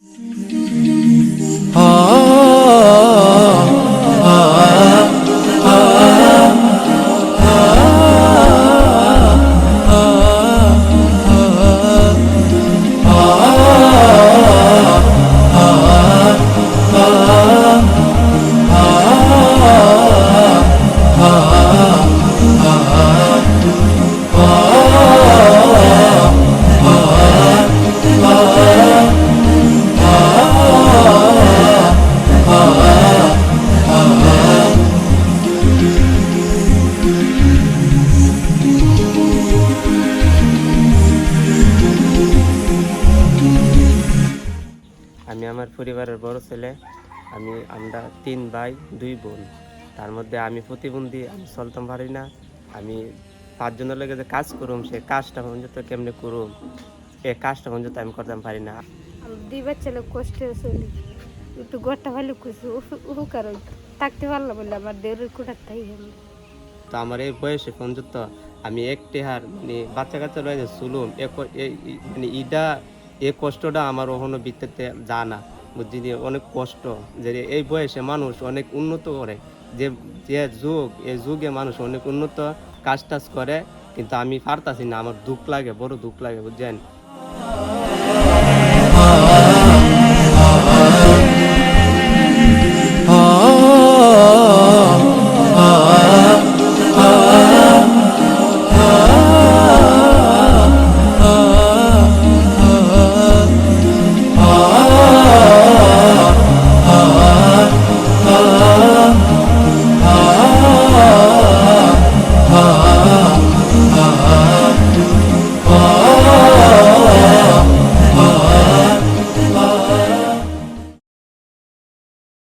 আমি আমার পরিবারের বড় ছেলে। আমরা 3 ভাই 2 বোন। তার মধ্যে আমি প্রতিবন্ধী, আমি চলতাম পারি না। আমি 5 জনের লগে যে কাজ করুম, সে কাজটা পর্যন্ত কেমনে করুম, এই কাজটা পর্যন্ত আমি করতাম পারি না। আমি 2 বাচ্চা লোক কষ্টে চলি, একটু ঘরটা ভালো কিছু কারণ থাকতে পারলাম বলে আমার দেড়ের কোটার তাই হলো। তো আমার এই বয়সে পর্যন্ত আমি একটিহার মানে বাচ্চা কাচ্চা রয়েছে চুলুম মানে এই কষ্টটা আমার কখনো ভিতরতে যায় না। বুঝছি অনেক কষ্ট, যে এই বয়সে মানুষ অনেক উন্নত করে, যে যে যুগ, এই যুগে মানুষ অনেক উন্নত কাজ টাজ করে, কিন্তু আমি পারতাছি না। আমার দুঃখ লাগে, বড় দুঃখ লাগে, বুঝছেন।